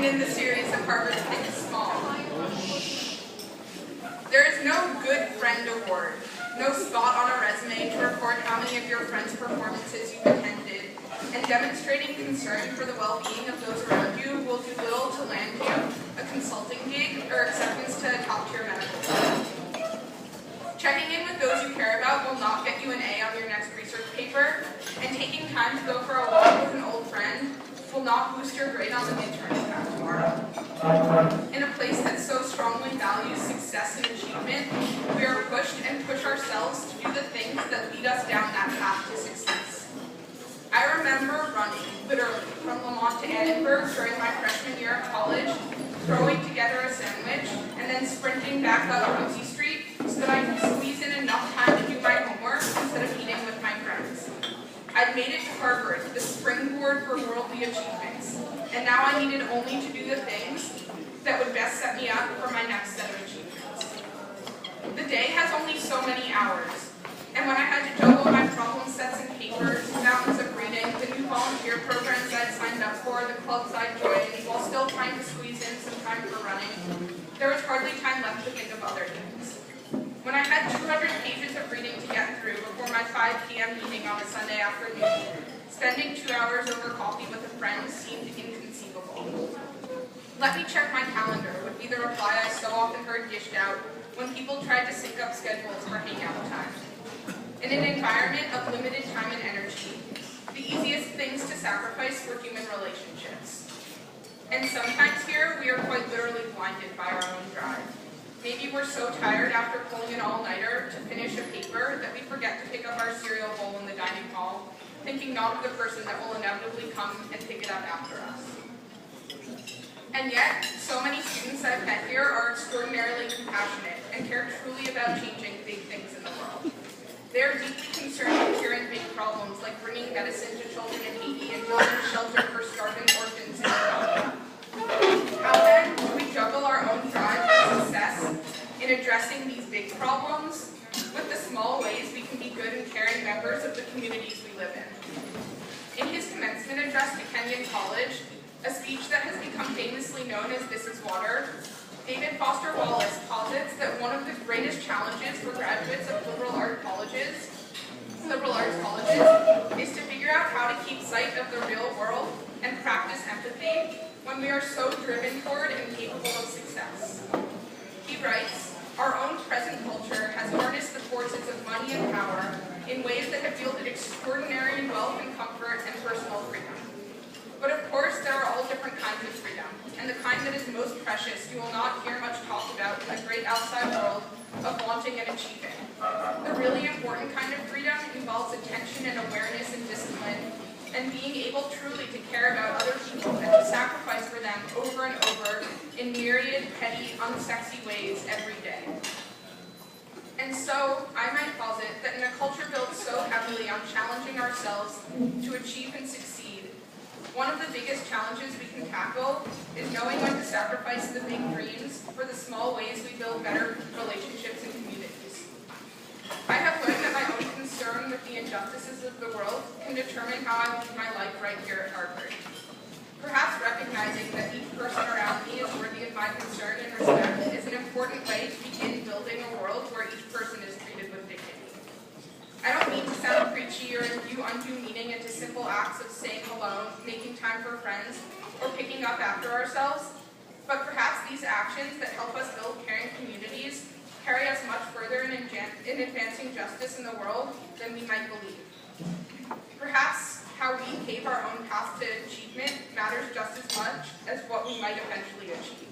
and in the series of Harvard Think Small. There is no good friend award, no spot on a resume to record how many of your friends' performances you've attended, and demonstrating concern for the well-being of those around you will do little to land you a consulting gig or acceptance to a top-tier medical school. Checking in with those you care about will not get you an A on your next research paper, and taking time to go for a walk with an old friend will not boost your grade on the midterm exam tomorrow. In a place that so strongly values success and achievement, we are pushed and push ourselves to do the things that lead us down that path to success. I remember running, literally, from Lamont to Annenberg during my freshman year of college, throwing together a sandwich, and then sprinting back up Rosie Street so that I could squeeze in enough time to do my homework instead of eating with my friends. I'd made it to Harvard, the springboard for worldly achievements, and now I needed only to do the things that would best set me up for my next set of achievements. The day has only so many hours, and when I had to juggle my problem sets and papers, mountains of reading, the new volunteer programs I'd signed up for, the clubs I'd joined, while still trying to squeeze in some time for running, there was hardly time left to think of other things. When I had 200 pages of reading to get through before my 5 p.m. meeting on a Sunday afternoon, spending 2 hours over coffee with a friend seemed inconceivable. Let me check my calendar would be the reply I so often heard dished out when people tried to sync up schedules for hangout time. In an environment of limited time and energy, the easiest things to sacrifice were human relationships. And sometimes here, we are quite literally blinded by our own drive. Maybe we're so tired after pulling an all-nighter to finish a paper that we forget to pick up our cereal bowl in the dining hall, thinking not of the person that will inevitably come and pick it up after us. And yet, so many students I've met here are extraordinarily compassionate and care truly about changing big things in the world. They're deeply concerned with curing big problems like bringing medicine to children in Haiti and building shelter for starving orphans in Uganda. How then do we juggle our own drive for success in addressing these big problems with the small ways we can be good and caring members of the communities we live in? In his commencement address to Kenyon College, a speech that has become famously known as This is Water, David Foster Wallace posits that one of the greatest challenges for graduates of liberal arts colleges is to figure out how to keep sight of the real world and practice empathy when we are so driven toward and capable of success. He writes, our own present culture has harnessed the forces of money and power in ways that have yielded extraordinary wealth and comfort and personal freedom. But of course, there are all different kinds of freedom, and the kind that is most precious you will not hear much talked about in the great outside world of wanting and achieving. The really important kind of freedom involves attention and awareness and discipline, and being able truly to care about other people and to sacrifice for them over and over in myriad, petty, unsexy ways every day. And so, I might posit that in a culture built so heavily on challenging ourselves to achieve and succeed, one of the biggest challenges we can tackle is knowing when to sacrifice the big dreams for the small ways we build better relationships and communities. I have learned that my own concern with the injustices of the world can determine how I live my life right here at Harvard. Perhaps recognizing that each person around me is worthy of my concern and respect is an important way to begin building a world where each person is treated with dignity. I don't mean to sound preachy or imbue undue meaning into simple acts of saying hello, making time for friends, or picking up after ourselves, but perhaps these actions that help us build caring communities carry us much further in advancing justice in the world than we might believe. Perhaps how we pave our own path to achievement matters just as much as what we might eventually achieve.